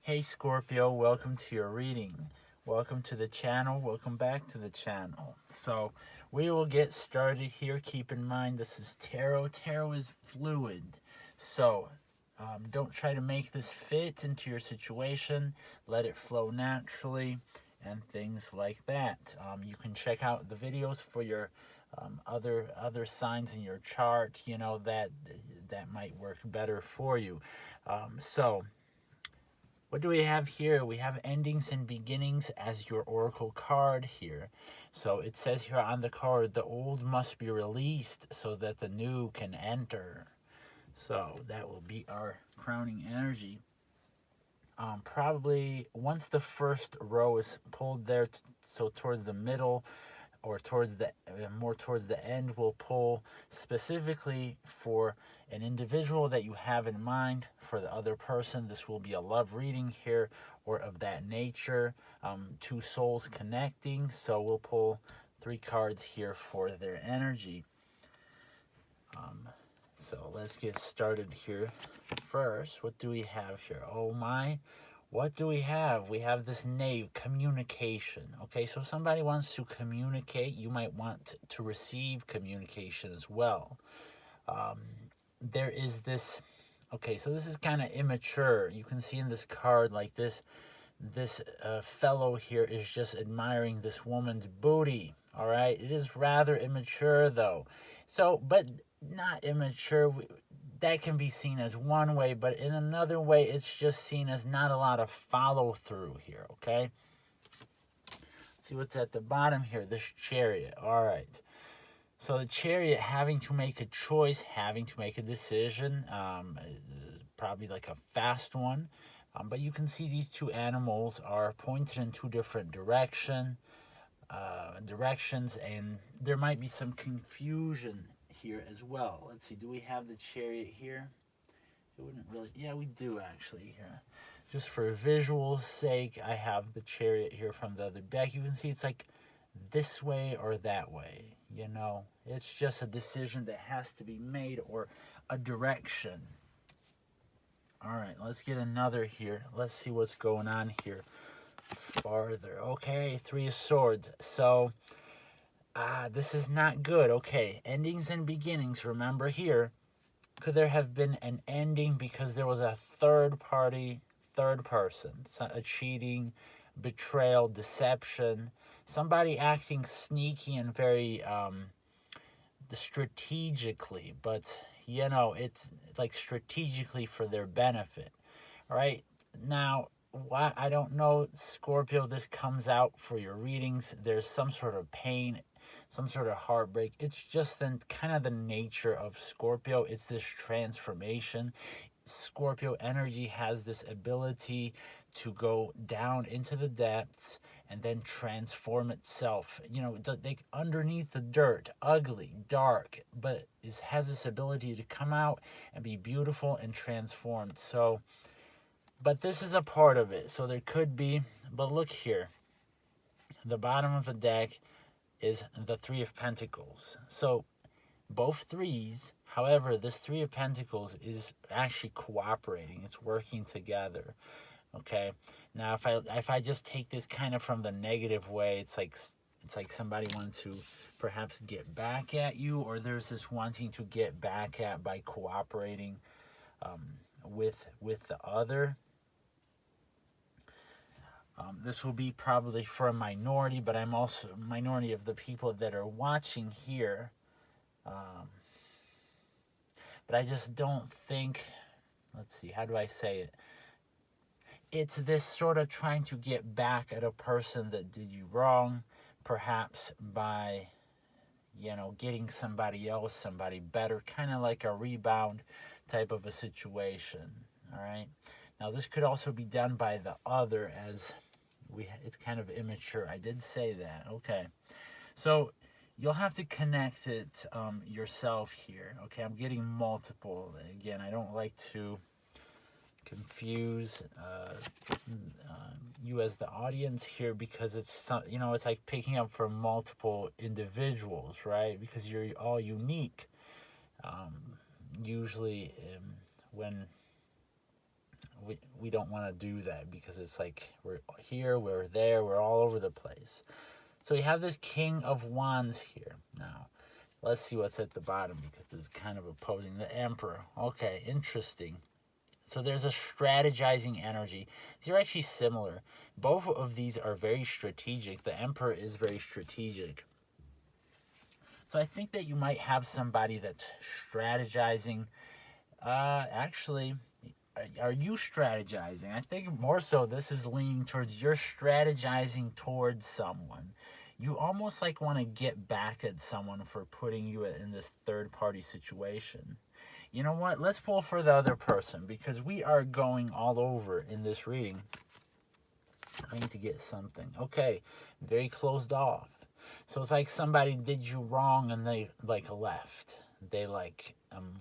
Hey Scorpio, welcome to your reading. Welcome to the channel. Welcome back to the channel. So we will get started here. Keep in mind this is tarot. Tarot is fluid. So don't try to make this fit into your situation. Let it flow naturally and things like that. You can check out the videos for your other signs in your chart. You know that might work better for you. What do we have here? We have endings and beginnings as your oracle card here. So it says here on the card, the old must be released so that the new can enter. So that will be our crowning energy. Probably once the first row is pulled there, so towards the middle or towards the more towards the end, we'll pull specifically for an individual that you have in mind. For the other person, this will be a love reading here or of that nature. Two souls connecting, so we'll pull 3 cards here for their energy. So let's get started here. First, what do we have here? Oh my, what do we have? We have this knave, communication. Okay, so somebody wants to communicate. You might want to receive communication as well. There is this, okay, so this is kind of immature. You can see in this card like this fellow here is just admiring this woman's booty. All right, it is rather immature though. So, but not immature. That can be seen as one way, but in another way, it's just seen as not a lot of follow through here. Okay. See what's at the bottom here. This Chariot. All right. So the Chariot having to make a choice, having to make a decision, probably like a fast one. But you can see these two animals are pointed in 2 different directions, and there might be some confusion here as well. Let's see, do we have the Chariot here? It wouldn't really, yeah, we do actually here. Just for visual sake, I have the Chariot here from the other deck. You can see it's like this way or that way, you know. It's just a decision that has to be made or a direction. All right, let's get another here. Let's see what's going on here farther. Okay, 3 of Swords. So, this is not good. Okay, endings and beginnings. Remember here, could there have been an ending because there was a third party, third person, a cheating, betrayal, deception, somebody acting sneaky and very strategically, but you know, it's like strategically for their benefit. All right, now why, I don't know, Scorpio, this comes out for your readings. There's some sort of pain, some sort of heartbreak. It's just then kind of the nature of Scorpio. It's this transformation. Scorpio energy has this ability to go down into the depths and then transform itself. You know, like underneath the dirt, ugly, dark, but it has this ability to come out and be beautiful and transformed. So, but this is a part of it. So there could be, but look here. The bottom of the deck is the 3 of Pentacles. So both 3s, however, this 3 of Pentacles is actually cooperating. It's working together. Okay. Now, if I just take this kind of from the negative way, it's like somebody wanted to perhaps get back at you, or there's this wanting to get back at by cooperating with the other. This will be probably for a minority, but I'm also a minority of the people that are watching here. But I just don't think, let's see, how do I say it? It's this sort of trying to get back at a person that did you wrong, perhaps by, you know, getting somebody else, somebody better, kind of like a rebound type of a situation. All right. Now, this could also be done by the other, as it's kind of immature. I did say that. Okay. So you'll have to connect it yourself here. Okay. I'm getting multiple. Again, I don't like to confuse you as the audience here, because it's, you know, it's like picking up from multiple individuals, right? Because you're all unique. Usually when we don't want to do that, because it's like we're here, we're there, we're all over the place. So we have this King of Wands here. Now, let's see what's at the bottom, because this is kind of opposing the Emperor. Okay, interesting. So there's a strategizing energy. These are actually similar. Both of these are very strategic. The Emperor is very strategic. So I think that you might have somebody that's strategizing. Actually, are you strategizing? I think more so this is leaning towards you're strategizing towards someone. You almost like want to get back at someone for putting you in this third party situation. You know what? Let's pull for the other person, because we are going all over in this reading. I need to get something. Okay, very closed off. So it's like somebody did you wrong and they like left. They like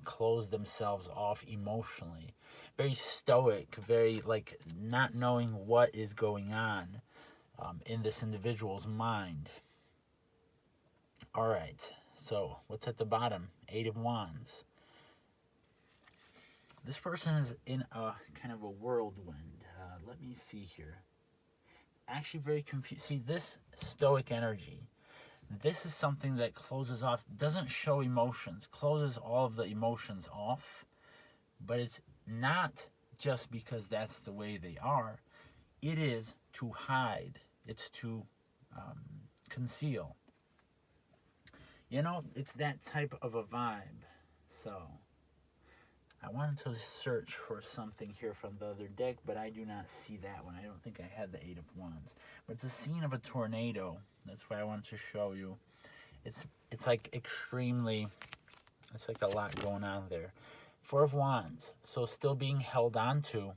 closed themselves off emotionally. Very stoic, very like not knowing what is going on in this individual's mind. All right, so what's at the bottom? 8 of Wands. This person is in a kind of a whirlwind. Let me see here. Actually very confused. See, this stoic energy, this is something that closes off, doesn't show emotions, closes all of the emotions off, but it's not just because that's the way they are. It is to hide. It's to conceal. You know, it's that type of a vibe. So I wanted to search for something here from the other deck, but I do not see that one. I don't think I had the 8 of Wands. But it's a scene of a tornado. That's why I wanted to show you. It's like extremely, it's like a lot going on there. 4 of Wands. So still being held on to.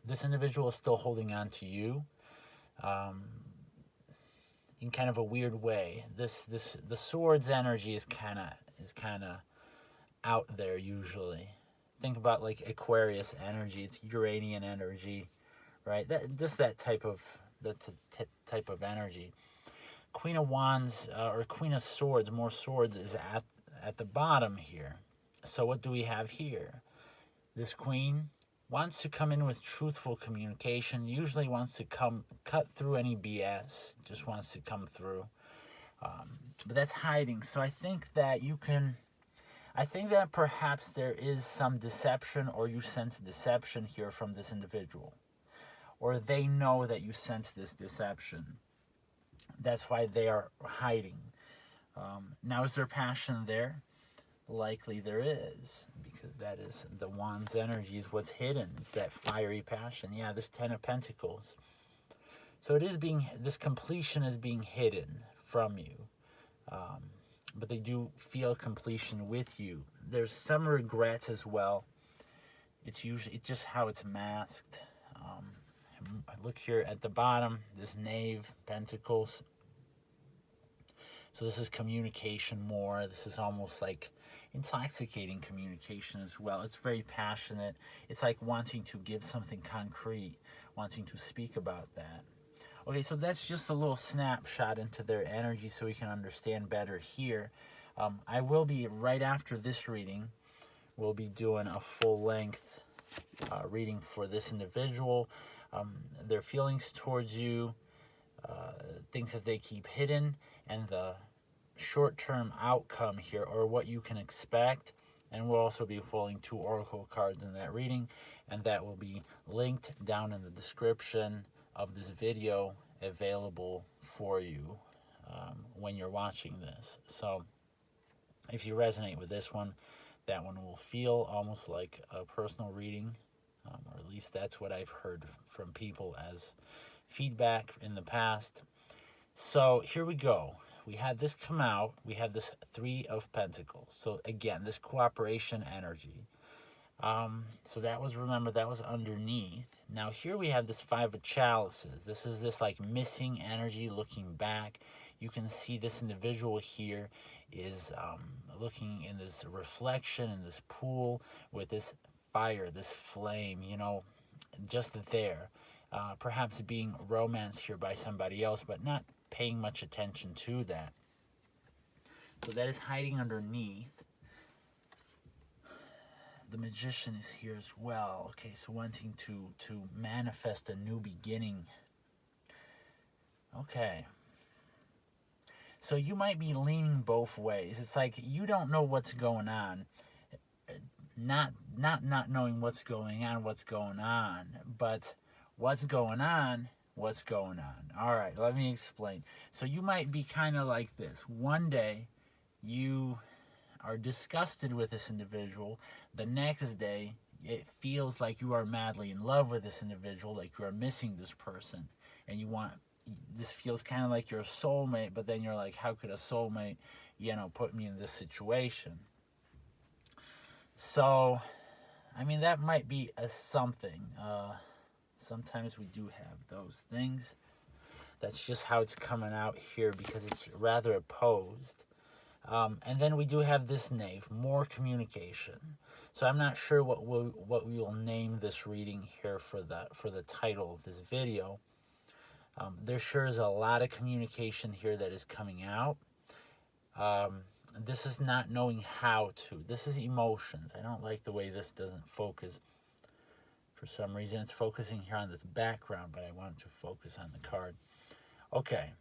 This individual is still holding on to you. In kind of a weird way. The Swords energy is kind of out there usually. Think about like Aquarius energy. It's Uranian energy, right? That type of energy. Queen of Wands or Queen of Swords, more swords, is at the bottom here. So what do we have here? This queen wants to come in with truthful communication, usually wants to cut through any BS, just wants to come through. But that's hiding. So I think that perhaps there is some deception, or you sense deception here from this individual. Or they know that you sense this deception. That's why they are hiding. Now, is there passion there? Likely there is, because that is the Wands energy is what's hidden. It's that fiery passion. Yeah, this 10 of Pentacles. So this completion is being hidden from you. But they do feel completion with you. There's some regrets as well. It's just how it's masked. Look here at the bottom, this Knave, Pentacles. So this is communication more. This is almost like intoxicating communication as well. It's very passionate. It's like wanting to give something concrete, wanting to speak about that. Okay, so that's just a little snapshot into their energy so we can understand better here. I will be, right after this reading, we'll be doing a full-length reading for this individual. Their feelings towards you, things that they keep hidden, and the short-term outcome here, or what you can expect. And we'll also be pulling 2 oracle cards in that reading, and that will be linked down in the description of this video, available for you when you're watching this. So if you resonate with this one, that one will feel almost like a personal reading, or at least that's what I've heard from people as feedback in the past. So here we go. We had this come out. We have this 3 of Pentacles. So again, this cooperation energy. So that was, remember, that was underneath. Now here we have this 5 of Chalices. This is this like missing energy looking back. You can see this individual here is looking in this reflection in this pool with this fire, this flame, you know, just there. Perhaps being romanced here by somebody else, but not paying much attention to that. So that is hiding underneath. the Magician is here as well. Okay, so wanting to manifest a new beginning. Okay. So you might be leaning both ways. It's like you don't know what's going on. Not knowing what's going on, but what's going on, what's going on. All right, let me explain. So you might be kind of like this. One day, you are disgusted with this individual. The next day, it feels like you are madly in love with this individual, like you are missing this person, and this feels kind of like your soulmate, but then you're like, how could a soulmate, put me in this situation? So, I mean, that might be a something. Sometimes we do have those things. That's just how it's coming out here because it's rather opposed. And then we do have this knave, more communication. So I'm not sure what we will name this reading here for the title of this video. There sure is a lot of communication here that is coming out. This is not knowing how to. This is emotions. I don't like the way this doesn't focus. For some reason, it's focusing here on this background, but I want to focus on the card. Okay.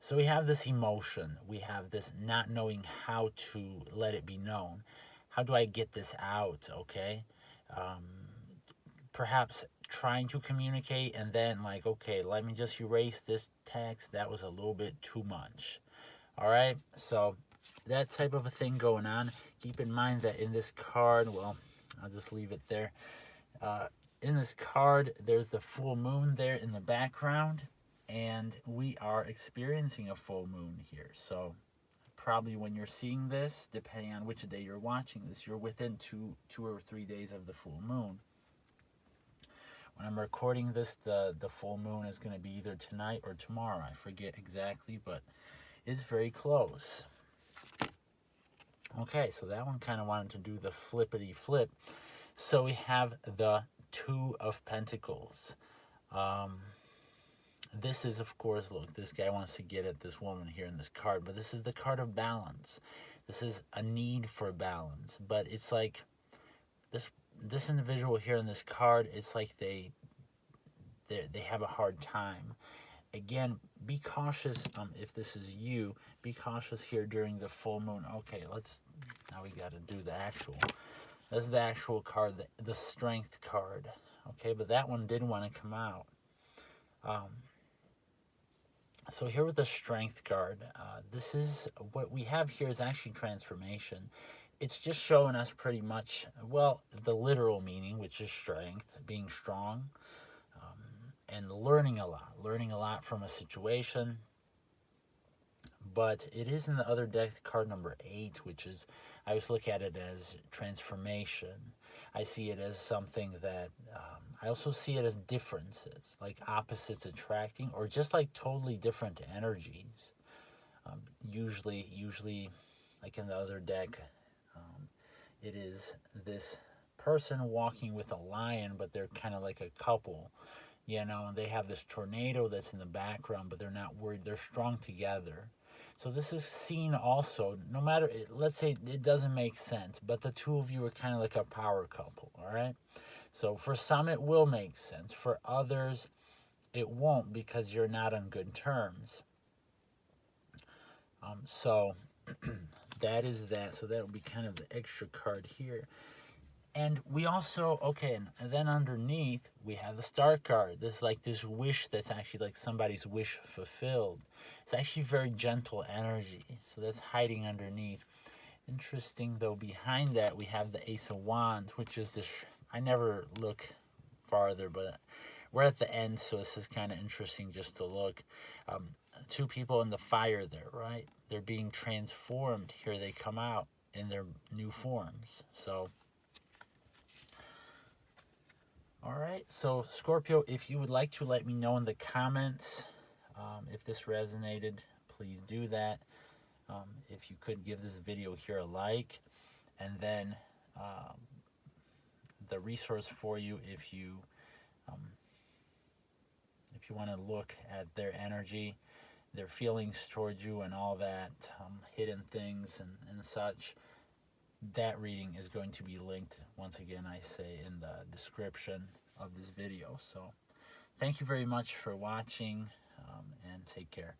So we have this emotion. We have this not knowing how to let it be known. How do I get this out, okay? Perhaps trying to communicate and then like, okay, let me just erase this text. That was a little bit too much. All right, so that type of a thing going on. Keep in mind that in this card, well, I'll just leave it there. In this card, there's the full moon there in the background, and we are experiencing a full moon here. So probably when you're seeing this, depending on which day you're watching this, you're within two or 3 days of the full moon. When I'm recording this, the full moon is going to be either tonight or tomorrow. I forget exactly, but it's very close. Okay, so that one kind of wanted to do the flippity flip. So we have the Two of Pentacles. This is, of course, look, this guy wants to get at this woman here in this card, but this is the card of balance. This is a need for balance, but it's like this individual here in this card, it's like they have a hard time. Again, be cautious. If this is you, be cautious here during the full moon. Okay, now we got to do the actual. That's the actual card, the Strength card. Okay, but that one did want to come out. So here with the Strength card, this is what we have here is actually transformation. It's just showing us pretty much, well, the literal meaning, which is strength, being strong, and learning a lot from a situation. But it is in the other deck, card number 8, which is, I always look at it as transformation. I see it as something that, I also see it as differences, like opposites attracting, or just like totally different energies. Usually, like in the other deck, it is this person walking with a lion, but they're kind of like a couple, and they have this tornado that's in the background, but they're not worried. They're strong together. So this is seen also, no matter, let's say it doesn't make sense, but the two of you are kind of like a power couple, all right? So for some, it will make sense. For others, it won't because you're not on good terms. So that is that. So that would be kind of the extra card here. And we also, okay, and then underneath, we have the Star card. This is like this wish that's actually like somebody's wish fulfilled. It's actually very gentle energy. So that's hiding underneath. Interesting, though, behind that, we have the Ace of Wands, which is this, I never look farther, but we're at the end, so this is kind of interesting just to look. Two people in the fire there, right? They're being transformed. Here they come out in their new forms. So, all right. So, Scorpio, if you would like to let me know in the comments if this resonated, please do that. If you could give this video here a like, and then the resource for you if you want to look at their energy, their feelings towards you and all that, hidden things and such. that reading is going to be linked, once again, I say, in the description of this video. So thank you very much for watching, and take care.